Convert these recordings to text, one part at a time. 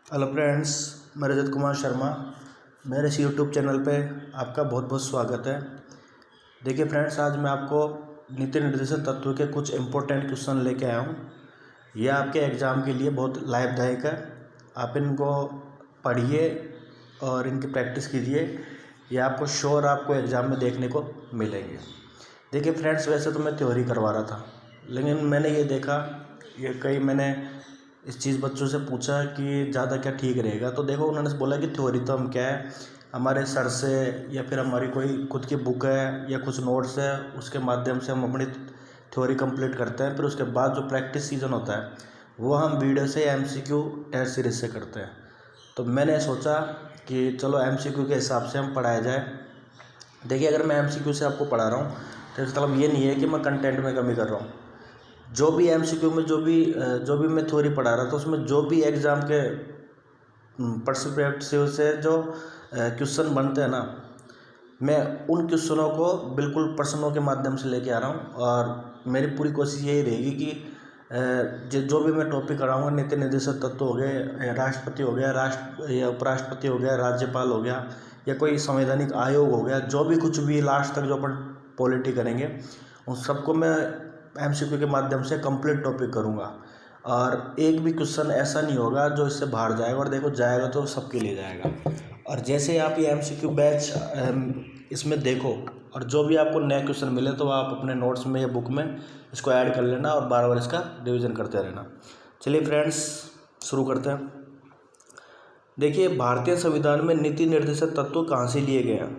Hello friends, मैं रजत कुमार शर्मा। मेरे इस यूट्यूब चैनल पे आपका बहुत बहुत स्वागत है। देखिए फ्रेंड्स, आज मैं आपको नीति निर्देशक तत्व के कुछ इम्पोर्टेंट क्वेश्चन लेके आया हूँ। ये आपके एग्ज़ाम के लिए बहुत लाभदायक है। आप इनको पढ़िए और इनकी प्रैक्टिस कीजिए। ये आपको श्योर आपको एग्ज़ाम में देखने को मिलेंगे। देखिए फ्रेंड्स, वैसे तो मैं थ्योरी करवा रहा था, लेकिन मैंने ये देखा, मैंने इस चीज़ बच्चों से पूछा कि ज़्यादा क्या ठीक रहेगा। तो देखो, उन्होंने बोला कि थ्योरी तो हम क्या है, हमारे सर से या फिर हमारी कोई खुद की बुक है या कुछ नोट्स है, उसके माध्यम से हम अपनी थ्योरी कंप्लीट करते हैं। फिर उसके बाद जो प्रैक्टिस सीजन होता है वो हम वीडियो से MCQ टेस्ट सीरीज से करते हैं। तो मैंने सोचा कि चलो MCQ के हिसाब से हम पढ़ाया जाए। देखिए, अगर मैं MCQ से आपको पढ़ा रहा हूँ तो इसका मतलब ये नहीं है कि मैं कंटेंट में कमी कर रहा हूँ। जो भी MCQ में जो भी मैं थ्योरी पढ़ा रहा था, उसमें जो भी एग्ज़ाम के पर्सपेक्टिव से जो क्वेश्चन बनते हैं ना, मैं उन क्वेश्चनों को बिल्कुल प्रश्नों के माध्यम से लेके आ रहा हूँ। और मेरी पूरी कोशिश यही रहेगी कि जो भी मैं टॉपिक कराऊंगा, नीति निर्देशक तत्व हो गए, राष्ट्रपति हो गया, या उपराष्ट्रपति हो गया, राज्यपाल हो गया, या कोई संवैधानिक आयोग हो गया, जो भी कुछ भी लास्ट तक जो अपन पॉलिटी करेंगे, उन सबको मैं MCQ के माध्यम से कंप्लीट टॉपिक करूँगा। और एक भी क्वेश्चन ऐसा नहीं होगा जो इससे बाहर जाएगा। और देखो, जाएगा तो सबके लिए जाएगा। और जैसे ही आप ये MCQ बैच इसमें देखो, और जो भी आपको नए क्वेश्चन मिले तो आप अपने नोट्स में या बुक में इसको ऐड कर लेना और बार बार इसका रिवीजन करते रहना। चलिए फ्रेंड्स, शुरू करते हैं। देखिए, भारतीय संविधान में नीति निर्देशक तत्व कहाँ से लिए गए हैं?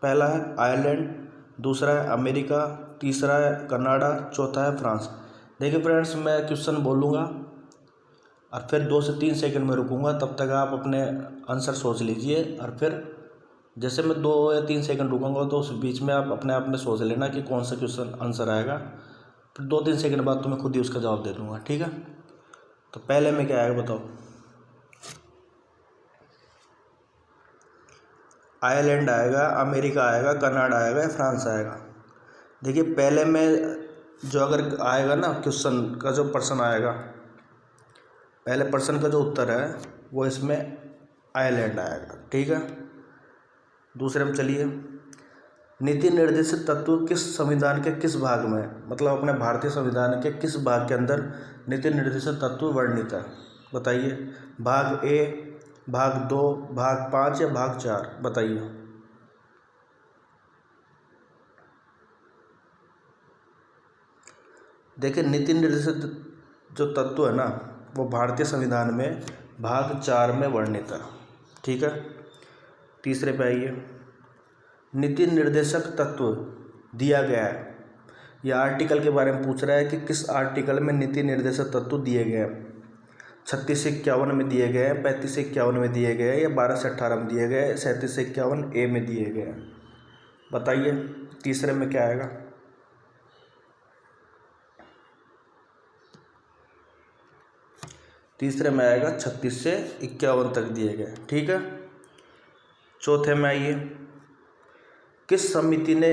पहला है आयरलैंड, दूसरा है अमेरिका, तीसरा है कनाडा, चौथा है फ्रांस। देखिए फ्रेंड्स, मैं क्वेश्चन बोलूँगा और फिर 2 से 3 सेकंड में रुकूंगा, तब तक आप अपने आंसर सोच लीजिए। और फिर जैसे मैं 2 या 3 सेकंड रुकूंगा तो उस बीच में आप अपने आप में सोच लेना कि कौन सा क्वेश्चन आंसर आएगा। फिर 2-3 सेकंड बाद तो मैं खुद ही उसका जवाब दे दूँगा, ठीक है? तो पहले में क्या आएगा बताओ? आयरलैंड आएगा, अमेरिका आएगा, कनाडा आएगा या फ्रांस आएगा? देखिए, पहले में जो अगर आएगा ना, क्वेश्चन का जो प्रश्न आएगा, पहले प्रश्न का जो उत्तर है वो इसमें आयरलैंड आएगा, ठीक है? दूसरे में चलिए, नीति निर्देशित तत्व किस संविधान के किस भाग में, मतलब अपने भारतीय संविधान के किस भाग के अंदर नीति निर्देशित तत्व वर्णित है? बताइए। भाग ए, भाग 2, भाग 5 या भाग 4? बताइए। देखिए, नीति निर्देशित जो तत्व है ना, वो भारतीय संविधान में भाग 4 में वर्णित है, ठीक है? तीसरे पे आइए। नीति निर्देशक तत्व दिया गया है, यह आर्टिकल के बारे में पूछ रहा है कि किस आर्टिकल में नीति निर्देशक तत्व दिए गए हैं। 36 से 51 में दिए गए हैं, 35 से 51 में दिए गए हैं, या 12 से 18 में दिए गए, 37 से 51 ए में दिए गए हैं? बताइए, तीसरे में क्या आएगा? तीसरे में आएगा 36 से 51 तक दिए गए, ठीक है? चौथे में आइए, किस समिति ने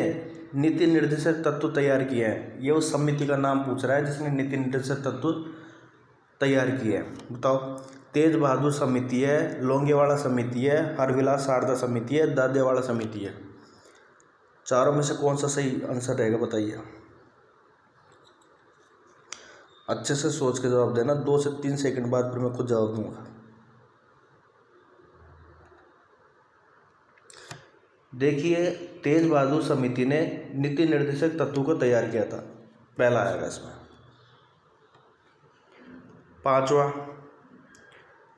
नीति निर्देशक तत्व तैयार किए हैं? ये उस समिति का नाम पूछ रहा है जिसने नीति निर्देशक तत्व तैयार किए हैं। बताओ। तेज बहादुर समिति है, लोंगेवाड़ा समिति है, हरविलास शारदा समिति है, दादेवाड़ा समिति है? चारों में से कौन सा सही आंसर रहेगा? बताइए। अच्छे से सोच के जवाब देना। 2 से 3 सेकंड बाद फिर मैं खुद जवाब दूंगा। देखिए, तेज बहादुर समिति ने नीति निर्देशक तत्व को तैयार किया था, पहला आएगा इसमें। पांचवा,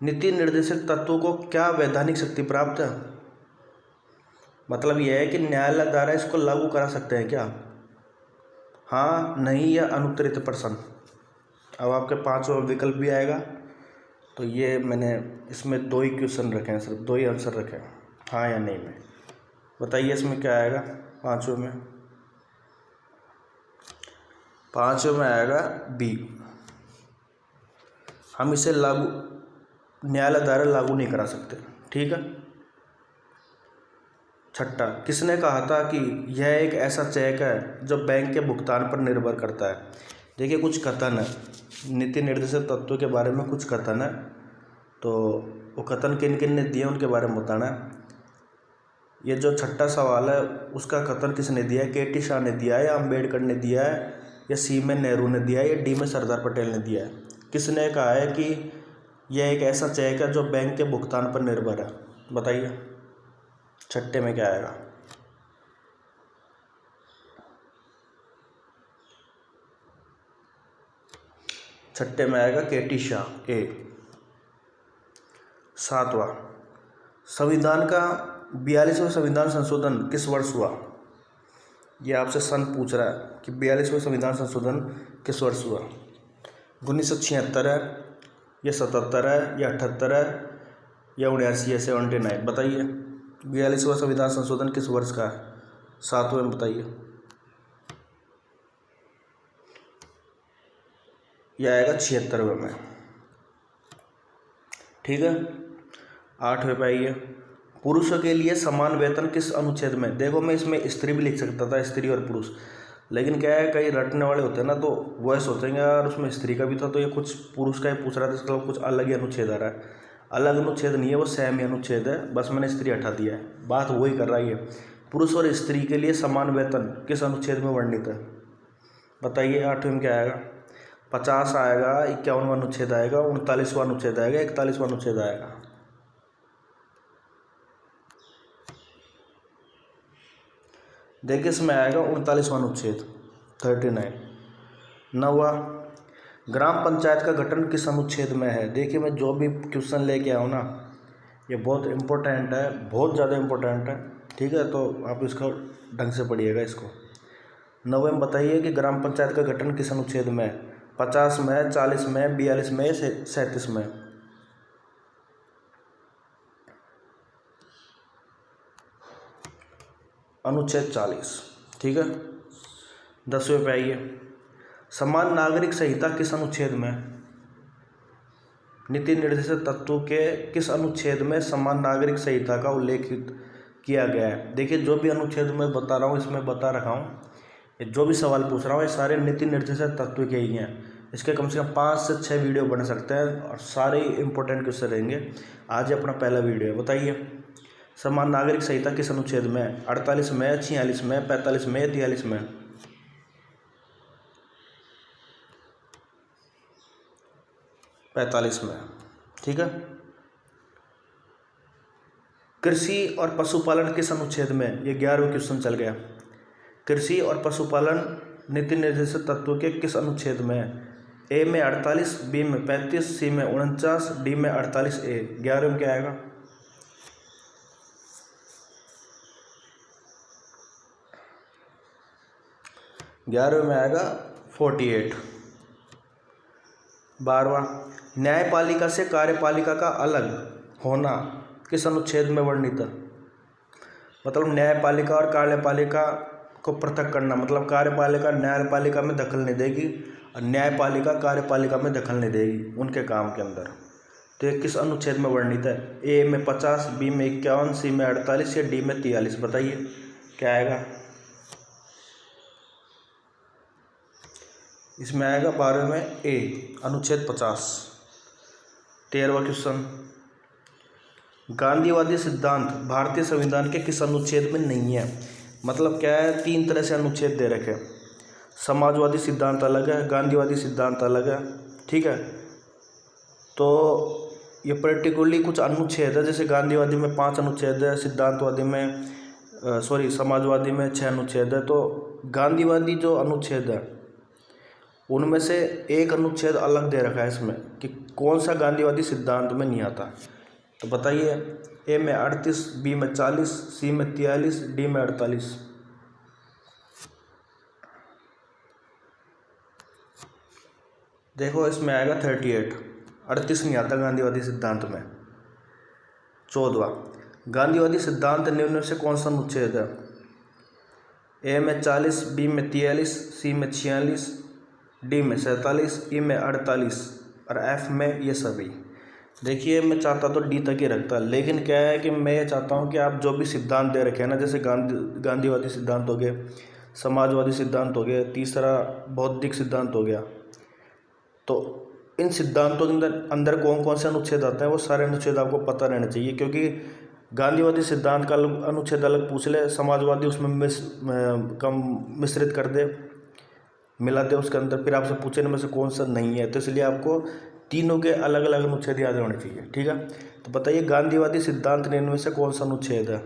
नीति निर्देशक तत्व को क्या वैधानिक शक्ति प्राप्त है? मतलब यह है कि न्यायालय द्वारा इसको लागू करा सकते हैं क्या? हाँ, नहीं या अनुत्तरित प्रश्न। अब आपके 5वां विकल्प भी आएगा। तो ये मैंने इसमें 2 ही क्वेश्चन रखे हैं, सिर्फ 2 ही आंसर रखे हैं, हाँ या नहीं में। बताइए इसमें क्या आएगा 5वें में? 5वें में आएगा बी, हम इसे न्यायालय द्वारा लागू नहीं करा सकते, ठीक है? छठा, किसने कहा था कि यह एक ऐसा चेक है जो बैंक के भुगतान पर निर्भर करता है? देखिए, कुछ कथन है, नीति निर्देशक तत्व के बारे में कुछ कथन है, तो वो कथन किन किन ने दिए उनके बारे में बताना है। ये जो छठा सवाल है उसका कथन किसने दिया है, के टी शाह ने दिया है या अम्बेडकर ने दिया है या सी में नेहरू ने दिया है या डी में सरदार पटेल ने दिया है। किसने कहा है कि यह एक ऐसा चेक है जो बैंक के भुगतान पर निर्भर है, बताइए छठे में क्या आएगा। छठे में आएगा के टी शाह ए। सातवां, संविधान का 42वां संविधान संशोधन किस वर्ष हुआ। ये आपसे सन पूछ रहा है कि 42वां संविधान संशोधन किस वर्ष हुआ। 1976 है या 77 है या 78 है या 79 है 79, बताइए 42वां संविधान संशोधन किस वर्ष का है, सातवें में बताइए। यह आएगा 76वें में, ठीक है। 8वें पे आइए, पुरुषों के लिए समान वेतन किस अनुच्छेद में। देखो मैं इसमें स्त्री भी लिख सकता था, स्त्री और पुरुष, लेकिन क्या है कई रटने वाले होते हैं ना, तो वह सोचेंगे यार उसमें स्त्री का भी था तो ये कुछ पुरुष का ही पूछ रहा था, इसका कुछ अलग ही अनुच्छेद आ रहा है। अलग अनुच्छेद नहीं है, वो सेम ही अनुच्छेद है, बस मैंने स्त्री हटा दिया है, बात वही कर रहा है। पुरुष और स्त्री के लिए समान वेतन किस अनुच्छेद में वर्णित है, बताइए। 8वें में क्या आएगा, 50 आएगा, 51वां अनुच्छेद आएगा, 39वां अनुच्छेद आएगा, 41वां अनुच्छेद आएगा। देखिए इसमें आएगा 39वां अनुच्छेद 39। 9वां, ग्राम पंचायत का गठन किस अनुच्छेद में है। देखिए मैं जो भी क्वेश्चन लेके आऊँ ना ये बहुत इम्पोर्टेंट है, बहुत ज़्यादा इम्पोर्टेंट है, ठीक है, तो आप इसको ढंग से पढ़िएगा इसको। 9वें में बताइए कि ग्राम पंचायत का गठन किस अनुच्छेद में है, 50 में, 40 में, 42 में, 37 में। अनुच्छेद 40, ठीक है। 10वें पे आइए, समान नागरिक संहिता किस अनुच्छेद में। नीति निर्देशक तत्वों के किस अनुच्छेद में समान नागरिक संहिता का उल्लेखित किया गया है। देखिए जो भी अनुच्छेद मैं बता रहा हूँ इसमें बता रखा हूँ, ये जो भी सवाल पूछ रहा हूँ ये सारे नीति निर्देशक तत्व के ही हैं। इसके कम से कम 5 से 6 वीडियो बन सकते हैं और सारे इंपॉर्टेंट क्वेश्चन रहेंगे। आज अपना पहला वीडियो है, बताइए समान नागरिक संहिता किस अनुच्छेद में, 48 में, 46 में, 45 में, 43 में। 45 में, ठीक है। कृषि और पशुपालन किस अनुच्छेद में, ये 11वां क्वेश्चन चल गया। कृषि और पशुपालन नीति निर्देशक तत्व के किस अनुच्छेद में है। ए में 48, बी में 35, सी में 49, डी में 48 ए। 11वें में क्या आएगा, ग्यारहवें में आएगा 48। 12वां, न्यायपालिका से कार्यपालिका का अलग होना किस अनुच्छेद में वर्णित है। मतलब न्यायपालिका और कार्यपालिका को पृथक करना, मतलब कार्यपालिका न्यायपालिका में दखल नहीं देगी और न्यायपालिका कार्यपालिका में दखल नहीं देगी उनके काम के अंदर। तो ये किस अनुच्छेद में वर्णित है। ए में 50, बी में 51, सी में 48 या डी में 43, बताइए क्या आएगा। इसमें आएगा 12वें में ए, अनुच्छेद 50। 13वां क्वेश्चन, गांधीवादी सिद्धांत भारतीय संविधान के किस अनुच्छेद में नहीं है। मतलब क्या है, 3 तरह से अनुच्छेद दे रखे, समाजवादी सिद्धांत अलग है, गांधीवादी सिद्धांत अलग है, ठीक है। तो ये पर्टिकुलरली कुछ अनुच्छेद है, जैसे गांधीवादी में 5 अनुच्छेद है, सिद्धांतवादी में समाजवादी में 6 अनुच्छेद है। तो गांधीवादी जो अनुच्छेद है उनमें से एक अनुच्छेद अलग दे रखा है इसमें कि कौन सा गांधीवादी सिद्धांत में नहीं आता। तो बताइए, ए में 38, बी में 40, सी में 43, डी में 48। देखो इसमें आएगा 38, 38 नहीं आता गांधीवादी सिद्धांत में। 14वां, गांधीवादी सिद्धांत निम्न से कौन सा अनुच्छेद है। ए में 40, बी में 43, सी में 46, डी में 47, ई में 48 और एफ में ये सभी। देखिए मैं चाहता तो डी तक ही रखता, लेकिन क्या है कि मैं ये चाहता हूँ कि आप जो भी सिद्धांत दे रखे हैं ना, जैसे गांधीवादी सिद्धांत हो गए, समाजवादी सिद्धांत हो गए, तीसरा बौद्धिक सिद्धांत हो गया, तो इन सिद्धांतों के अंदर अंदर कौन कौन से अनुच्छेद आते हैं वो सारे अनुच्छेद आपको पता रहने चाहिए, क्योंकि गांधीवादी सिद्धांत का अनुच्छेद अलग पूछ ले, समाजवादी उसमें कम मिश्रित कर दे, मिला दे उसके अंदर, फिर आपसे पूछे इनमें से कौन सा नहीं है, तो इसलिए आपको तीनों के अलग अलग अनुच्छेद याद होने चाहिए। ठीक है, तो बताइए गांधीवादी सिद्धांत इनमें से कौन सा अनुच्छेद है।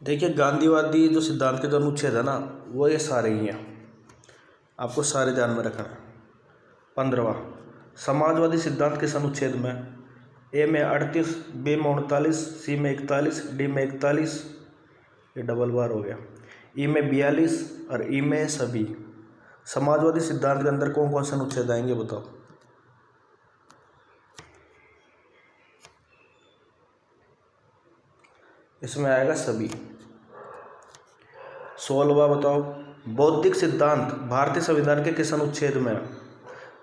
देखिए गांधीवादी जो सिद्धांत के जो अनुच्छेद है ना वो ये सारे ही हैं, आपको सारे ध्यान में रखना है। 15वां, समाजवादी सिद्धांत किस अनुच्छेद में? ए में 38, बी में 39, सी में 41, डी में 41, ये डबल बार हो गया, ई में 42 और ई में सभी। समाजवादी सिद्धांत के अंदर कौन कौन से अनुच्छेद आएंगे बताओ। इसमें आएगा सभी। 16वां बताओ, बौद्धिक सिद्धांत भारतीय संविधान के किस अनुच्छेद में है?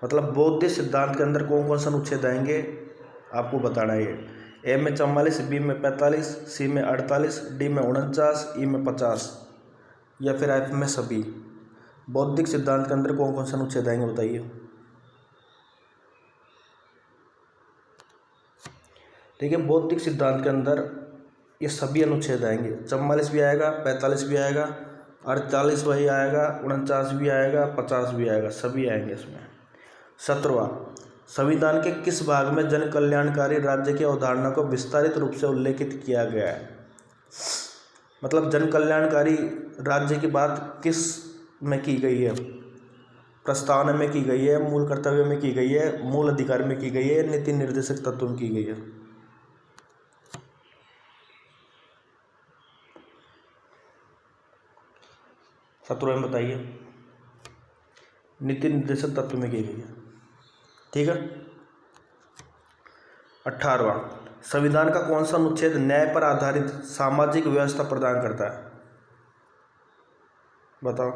मतलब बौद्धिक सिद्धांत के अंदर कौन कौन से अनुच्छेद आएंगे आपको बताना है। ये ए में 44, बी में 45, सी में 48, डी में 49, ई में 50 या फिर एफ में सभी। बौद्धिक सिद्धांत के अंदर कौन कौन से अनुच्छेद आएंगे बताइए। ठीक है, बौद्धिक सिद्धांत के अंदर ये सभी अनुच्छेद आएंगे। 44 भी आएगा, 45 भी आएगा, 48 भी आएगा, 49 भी आएगा, 50 भी आएगा, सभी आएंगे इसमें। 17वां, संविधान के किस भाग में जन कल्याणकारी राज्य की अवधारणा को विस्तारित रूप से उल्लेखित किया गया है? मतलब जन कल्याणकारी राज्य की बात किस में की गई है? प्रस्तावना में की गई है, मूल कर्तव्य में की गई है, मूल अधिकार में की गई है, नीति निर्देशक तत्व में की गई है? सत्रह में बताइए। नीति निर्देशक तत्व में की गई है। ठीक है। 18वां, संविधान का कौन सा अनुच्छेद न्याय पर आधारित सामाजिक व्यवस्था प्रदान करता है? बताओ,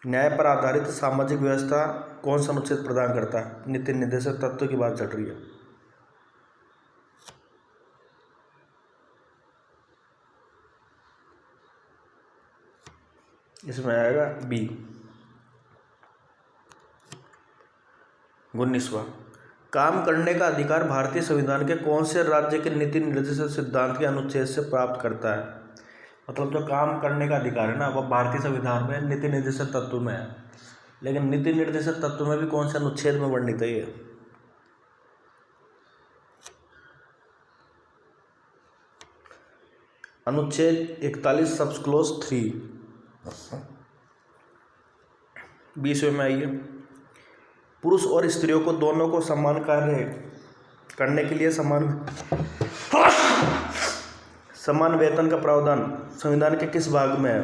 न्याय पर आधारित सामाजिक व्यवस्था कौन सा अनुच्छेद प्रदान करता है? नीति निर्देशक तत्व की बात चल रही है। इसमें आएगा बी। 19वां, काम करने का अधिकार भारतीय संविधान के कौन से राज्य के नीति निर्देशक सिद्धांत के अनुच्छेद से प्राप्त करता है? मतलब जो काम करने का अधिकार है ना वो भारतीय संविधान में नीति निर्देशक तत्व में है, लेकिन नीति निर्देशक तत्व में भी कौन से अनुच्छेद में वर्णित है ये? अनुच्छेद 41 सब क्लोज 3। 20वें में आइए, पुरुष और स्त्रियों को दोनों को समान कार्य करने के लिए समान वेतन का प्रावधान संविधान के किस भाग में है?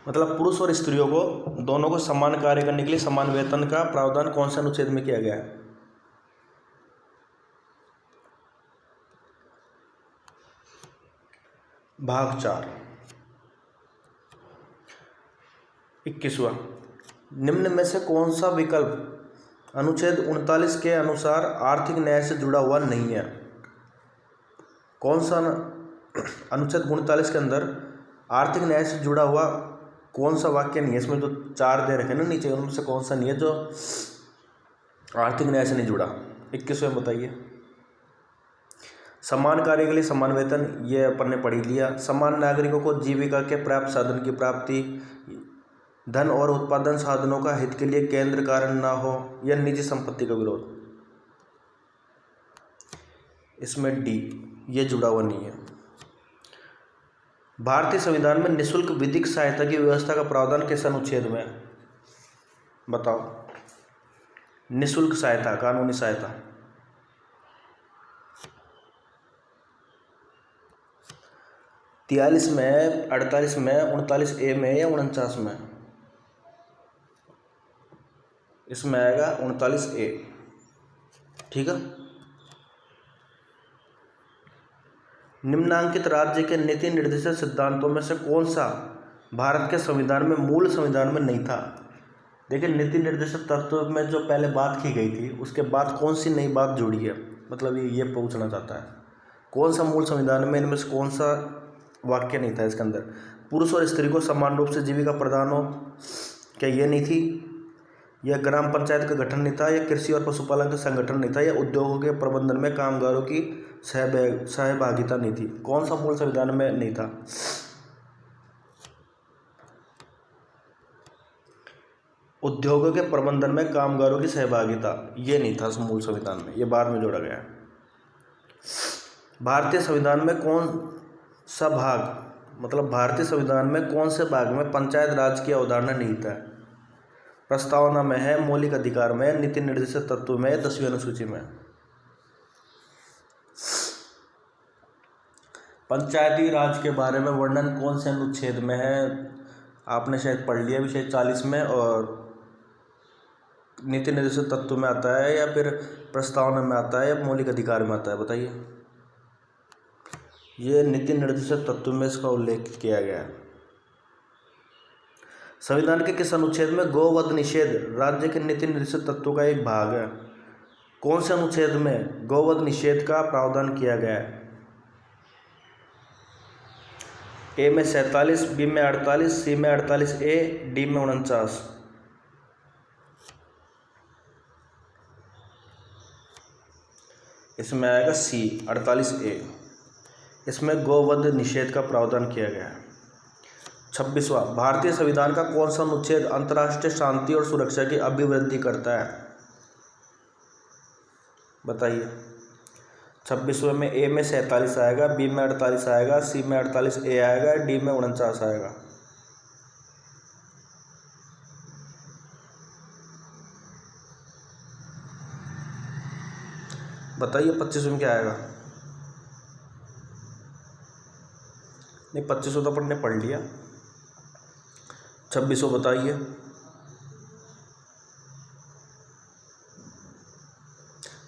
मतलब पुरुष और स्त्रियों को दोनों को समान कार्य करने के लिए समान वेतन का प्रावधान कौन से अनुच्छेद में किया गया है? भाग 4। 21वां, निम्न में से कौन सा विकल्प अनुच्छेद 39 के अनुसार आर्थिक न्याय से जुड़ा हुआ नहीं है? कौन सा अनुच्छेद 39 के अंदर आर्थिक न्याय से जुड़ा हुआ कौन सा वाक्य नहीं है? इसमें जो 4 दे रखे ना नीचे, उनमें से कौन सा नहीं है जो आर्थिक न्याय से नहीं जुड़ा? 21वें बताइए। समान कार्य के लिए समान वेतन, ये अपन ने पढ़ी लिया। समान नागरिकों को जीविका के प्राप्त साधन की प्राप्ति, धन और उत्पादन साधनों का हित के लिए केंद्र कारण ना हो, या निजी संपत्ति का विरोध। इसमें डी, ये जुड़ा हुआ नहीं है। भारतीय संविधान में निःशुल्क विधिक सहायता की व्यवस्था का प्रावधान किस अनुच्छेद में है? बताओ, निःशुल्क सहायता, कानूनी सहायता। 43 में, 48 में, 39 ए में या 49 में? इसमें आएगा 39 ए। ठीक है। निम्नांकित राज्य के नीति निर्देशक सिद्धांतों में से कौन सा भारत के संविधान में मूल संविधान में नहीं था? देखिए, नीति निर्देशक तत्व में जो पहले बात की गई थी उसके बाद कौन सी नई बात जुड़ी है, मतलब ये पूछना चाहता है। कौन सा मूल संविधान में इनमें से कौन सा वाक्य नहीं था इसके अंदर? पुरुष और स्त्री को समान रूप से जीविका प्रदान हो, क्या ये नहीं थी? यह ग्राम पंचायत का गठन नहीं था, यह कृषि और पशुपालन का संगठन नहीं था, यह उद्योगों के प्रबंधन में कामगारों की सहभागिता नहीं थी। कौन सा मूल संविधान में नहीं था? उद्योगों के प्रबंधन में कामगारों की सहभागिता, ये नहीं था मूल संविधान में, ये बाद में जोड़ा गया है। भारतीय संविधान में कौन सा भाग, मतलब भारतीय संविधान में कौन से भाग में पंचायत राज की अवधारणा निहित है? प्रस्तावना में है, मौलिक अधिकार में है, नीति निर्देशक तत्व में, 10वीं अनुसूची में। पंचायती राज के बारे में वर्णन कौन से अनुच्छेद में है? आपने शायद पढ़ लिया, विषय 40 में, और नीति निर्देशक तत्व में आता है, या फिर प्रस्तावना में आता है, या मौलिक अधिकार में आता है? बताइए। ये नीति निर्देशक तत्व में इसका उल्लेख किया गया है। संविधान के किस अनुच्छेद में गोवध निषेध राज्य के नीति निर्देशक तत्व का एक भाग है? कौन से अनुच्छेद में गोवध निषेध का प्रावधान किया गया है? ए में 47, बी में 48, सी में 48A, डी में 49। इसमें आएगा सी, 48A। इसमें गोवध निषेध का प्रावधान किया गया है। 26वां, भारतीय संविधान का कौन सा अनुच्छेद अंतर्राष्ट्रीय शांति और सुरक्षा की अभिवृद्धि करता है? बताइए। 26वें में ए में 47 आएगा, बी में 48 आएगा, सी में 48A आएगा, डी में 49 आएगा। बताइए 25 में क्या आएगा? नहीं, 25 तो अपन ने पढ़ लिया। 26 बताइए।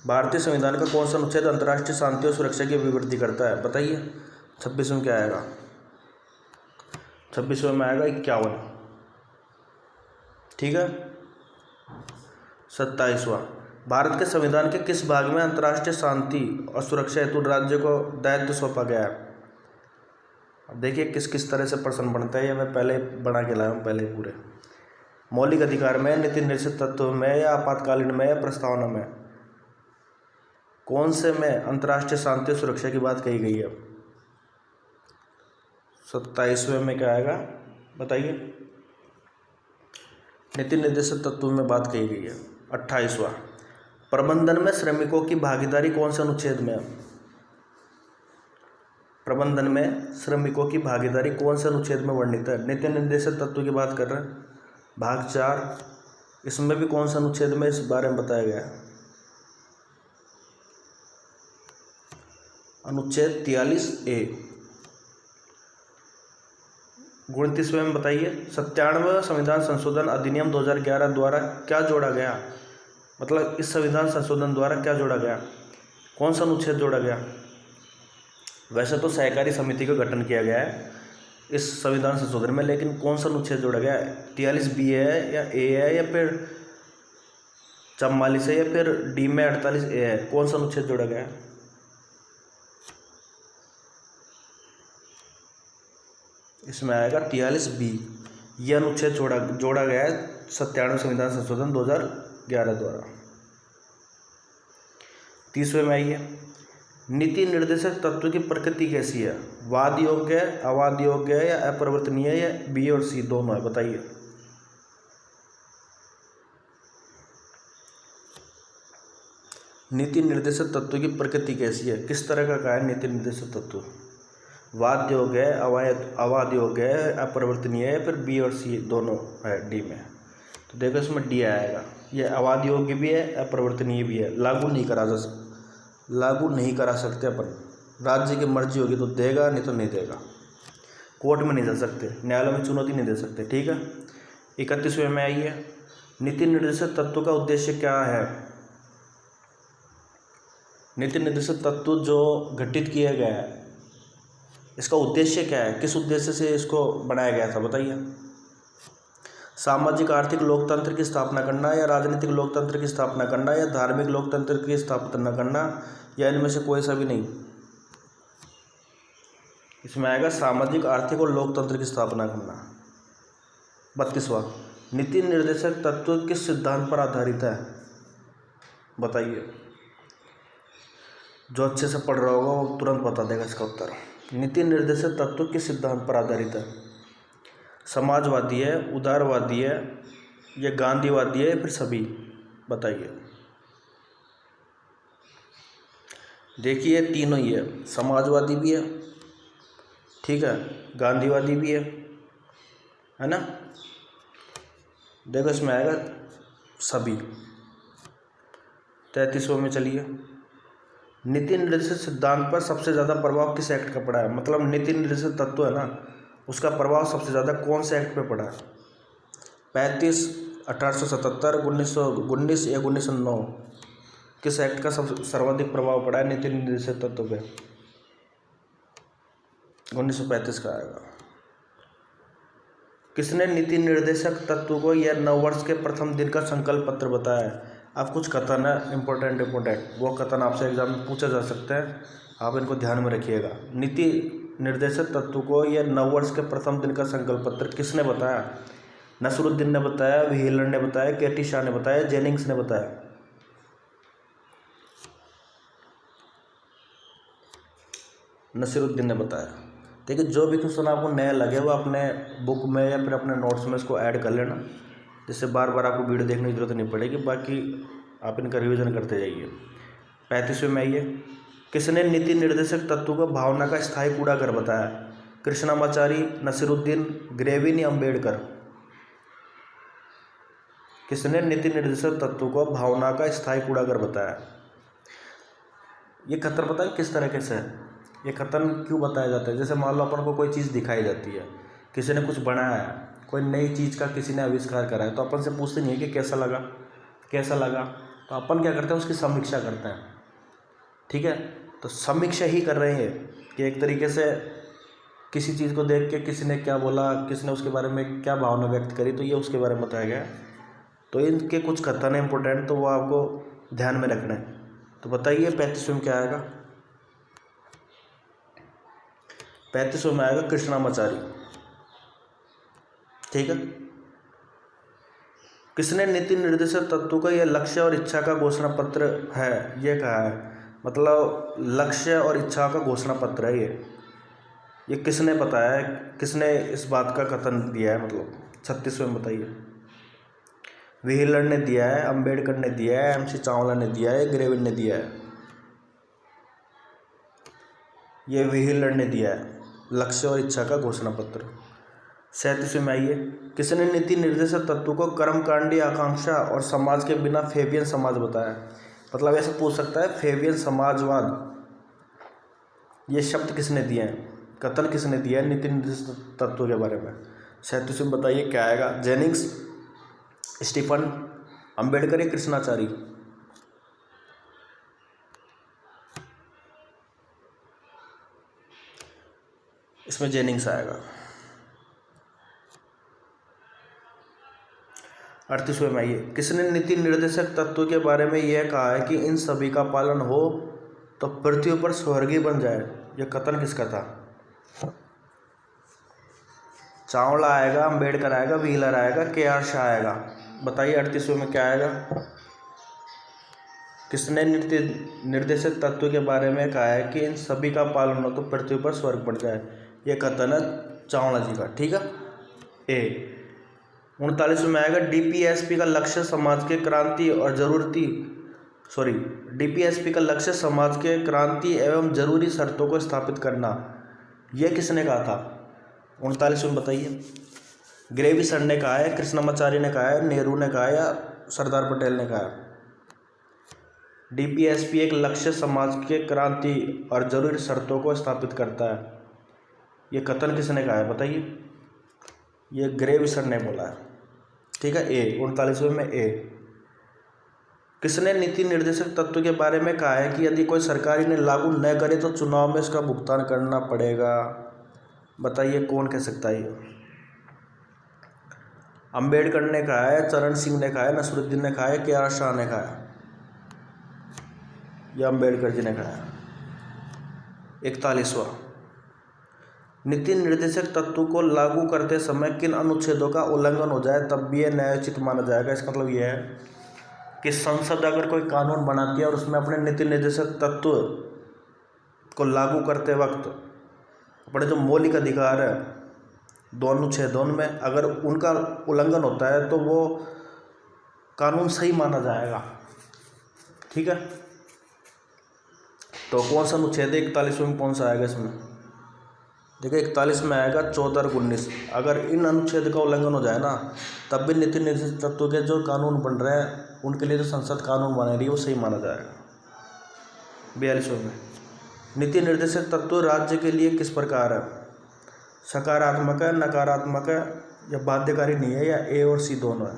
भारतीय संविधान का कौन सा अनुच्छेद अंतर्राष्ट्रीय शांति और सुरक्षा की अभिवृद्धि करता है? बताइए 26 में क्या आएगा? 26 में आएगा 51। ठीक है। 27वां, भारत के संविधान के किस भाग में अंतर्राष्ट्रीय शांति और सुरक्षा हेतु राज्य को दायित्व सौंपा गया है? अब देखिए किस किस तरह से प्रश्न बनता है, ये मैं पहले बना के लाया हूँ पहले पूरे। मौलिक अधिकार में, नीति निर्देशक तत्व में, या आपातकालीन में, या प्रस्तावना में? कौन से में अंतर्राष्ट्रीय शांति और सुरक्षा की बात कही गई है? 27वें में क्या आएगा? बताइए। नीति निर्देशक तत्व में बात कही गई है। 28वां, प्रबंधन में श्रमिकों की भागीदारी कौन से अनुच्छेद में है? प्रबंधन में श्रमिकों की भागीदारी कौन से अनुच्छेद में वर्णित है? नीति निर्देशक तत्व की बात कर रहे हैं, भाग 4। इसमें भी कौन सा अनुच्छेद में इस बारे में बताया गया है? अनुच्छेद 43A। 29वें में बताइए। 97वें संविधान संशोधन अधिनियम 2011 द्वारा क्या जोड़ा गया? मतलब इस संविधान संशोधन द्वारा क्या जोड़ा गया? कौन सा अनुच्छेद जोड़ा गया? वैसे तो सहकारी समिति का गठन किया गया है इस संविधान संशोधन में, लेकिन कौन सा अनुच्छेद जोड़ा गया है? 43B है, या ए है, या फिर 44 है, या फिर डी में 48A है? कौन सा अनुच्छेद जोड़ा गया है? इसमें आएगा 43B। यह अनुच्छेद जोड़ा गया है 97वें संविधान संशोधन 2011 द्वारा। 30वें में आइए। नीति निर्देशक तत्व की प्रकृति कैसी है? वाद योग्य है, अवाद योग्य है, या अपरिवर्तनीय है, या बी और सी दोनों है? बताइए। नीति निर्देशक तत्व की प्रकृति कैसी है? किस तरह का है नीति निर्देशक तत्व? वाद योग्य है, अवाद योग्य है, अपरिवर्तनीय है, फिर बी और सी दोनों है डी में। तो देखो इसमें डी आएगा। ये अवाद योग्य भी है, अपरिवर्तनीय भी है। लागू नहीं करा सकते अपन। राज्य की मर्जी होगी तो देगा, नहीं तो नहीं देगा। कोर्ट में नहीं जा सकते, न्यायालय में चुनौती नहीं दे सकते। ठीक है। 31वें में आइए। नीति निर्देशक तत्व का उद्देश्य क्या है? नीति निर्देशक तत्व जो गठित किया गया है, इसका उद्देश्य क्या है? किस उद्देश्य से इसको बनाया गया था? बताइए। सामाजिक आर्थिक लोकतंत्र की स्थापना करना, या राजनीतिक लोकतंत्र की स्थापना करना, या धार्मिक लोकतंत्र की स्थापना करना, या इनमें से कोई सा भी नहीं? इसमें आएगा सामाजिक आर्थिक और लोकतंत्र की स्थापना करना। 32वां, नीति निर्देशक तत्व किस सिद्धांत पर आधारित है? बताइए। जो अच्छे से पढ़ रहा होगा वो तुरंत बता देगा इसका उत्तर। नीति निर्देशक तत्व किस सिद्धांत पर आधारित है? समाजवादी है, उदारवादी है, या गांधीवादी है, या फिर सभी? बताइए। देखिए तीनों ही है, समाजवादी भी है, ठीक है, गांधीवादी भी है ना। देखो इसमें आएगा सभी। 33वें में चलिए। नीति निर्देशक सिद्धांत पर सबसे ज़्यादा प्रभाव किस एक्ट का पड़ा है? मतलब नीति निर्देशक तत्व है ना, उसका प्रभाव सबसे ज़्यादा कौन से एक्ट पे पड़ा है? 35, 1877, 1919 या 1909? किस एक्ट का सर्वाधिक प्रभाव पड़ा है नीति निर्देशक तत्व पे? 1935 का आएगा। किसने नीति निर्देशक तत्व को यह नववर्ष के प्रथम दिन का संकल्प पत्र बताया है? अब कुछ कथन है इम्पोर्टेंट, वो कथन आपसे एग्जाम में पूछा जा सकता है, आप इनको ध्यान में रखिएगा। नीति निर्देशक तत्व को यह नववर्ष के प्रथम दिन का संकल्प पत्र किसने बताया? नसरुद्दीन ने बताया, व्हीलर ने बताया, केटी शाह ने बताया, जेनिंग्स ने बताया? नसीरुद्दीन ने बताया। देखिए जो भी क्वेश्चन आपको नया लगे वो अपने बुक में या फिर अपने नोट्स में इसको ऐड कर लेना, जिससे बार बार आपको वीडियो देखने की जरूरत नहीं पड़ेगी, बाकी आप इनका रिवीजन करते जाइए। 35वें में आइए। किसने नीति निर्देशक तत्व को भावना का स्थायी कूड़ाघर बताया? कृष्णामाचारी, नसीरुद्दीन, ग्रेविन या अम्बेडकर? किसने नीति निर्देशक तत्व को भावना का स्थायी कूड़ाघर बताया? ये कथन पता है किस तरीके से है? ये कथन क्यों बताया जाता है? जैसे मान लो अपन को कोई चीज़ दिखाई जाती है, किसी ने कुछ बनाया है, कोई नई चीज़ का किसी ने आविष्कार करा है, तो अपन से पूछते नहीं है कि कैसा लगा, तो अपन क्या करते हैं, उसकी समीक्षा करते हैं, ठीक है। तो समीक्षा ही कर रहे हैं कि एक तरीके से किसी चीज़ को देख के किसी ने क्या बोला, किसने उसके बारे में क्या भावना व्यक्त करी, तो ये उसके बारे में बताया गया है। तो इनके कुछ कथन है इंपॉर्टेंट, तो वो आपको ध्यान में रखना है। तो बताइए 35वें में क्या आएगा? 35वें में आएगा कृष्णामाचारी, ठीक है। किसने नीति निर्देशक तत्व का यह लक्ष्य और इच्छा का घोषणा पत्र है ये कहा है? मतलब लक्ष्य और इच्छा का घोषणा पत्र है ये किसने बताया है, किसने इस बात का कथन दिया है? मतलब 36वें में बताइए। व्हीलर ने दिया है, अम्बेडकर ने दिया है, MC चावला ने दिया है, ग्रेविन ने दिया है? ये व्हीलर ने दिया है, लक्ष्य और इच्छा का घोषणा पत्र। 37वें में आइए। किसने नीति निर्देशक तत्व को कर्मकांडी आकांक्षा और समाज के बिना फेबियन समाज बताया? मतलब ऐसे पूछ सकता है फेबियन समाजवाद, ये शब्द किसने दिए हैं, कथन किसने दिया है नीति निर्देशक तत्व के बारे में? 37वें बताइए क्या आएगा? जेनिंग्स, स्टीफन, अम्बेडकर या कृष्णाचारी? इसमें जेनिंग्स आएगा। 38वें में आइए। किसने नीति निर्देशक तत्व के बारे में यह कहा है कि इन सभी का पालन हो तो पृथ्वी पर स्वर्गीय बन जाए? यह कथन किसका था? चावला आएगा, अम्बेडकर आएगा, व्हीलर आएगा, KR शाह आएगा? बताइए 38वें में क्या आएगा? किसने नीति निर्देशक तत्व के बारे में कहा है कि इन सभी का पालन हो तो पृथ्वी पर स्वर्ग बन जाए? ये कथन है चावला जी का, ठीक है। 39वें में आएगा। DPSP का लक्ष्य समाज के क्रांति एवं जरूरी शर्तों को स्थापित करना, यह किसने कहा था? 39वें बताइए। ग्रेवी सर ने कहा है, कृष्णामाचारी ने कहा है, नेहरू ने कहा है, या सरदार पटेल ने कहा है? DPSP एक लक्ष्य समाज के क्रांति और जरूरी शर्तों को स्थापित करता है, ये कथन किसने कहा है? बताइए। ये ग्रेवी सर ने बोला है, ठीक है। 39वें में A। किसने नीति निर्देशक तत्व के बारे में कहा है कि यदि कोई सरकार इन्हें लागू न करे तो चुनाव में इसका भुगतान करना पड़ेगा? बताइए कौन कह सकता है? अम्बेडकर ने कहा है, चरण सिंह ने कहा है, नसरुद्दीन ने कहा है, KR शाह ने कहा है? यह अम्बेडकर जी ने कहा है। 41वां। नीति निर्देशक तत्व को लागू करते समय किन अनुच्छेदों का उल्लंघन हो जाए तब भी यह न्यायोचित माना जाएगा। इसका मतलब यह है कि संसद अगर कोई कानून बनाती है और उसमें अपने नीति निर्देशक तत्व को लागू करते वक्त अपने जो मौलिक अधिकार है दो अनुच्छेदों में अगर उनका उल्लंघन होता है तो वो कानून सही माना जाएगा। ठीक है, तो कौन सा अनुच्छेद 41 में कौन सा आएगा इसमें? देखिए 41 में आएगा 14 और 19। अगर इन अनुच्छेद का उल्लंघन हो जाए ना तब भी नीति निर्देशक तत्व के जो कानून बन रहे हैं उनके लिए जो संसद कानून बना रही है वो सही माना जाएगा। 42 में नीति निर्देशक तत्व राज्य के लिए किस प्रकार है? सकारात्मक है, नकारात्मक है या बाध्यकारी नहीं है या ए और सी दोनों है?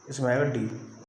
इसमें आएगा डी।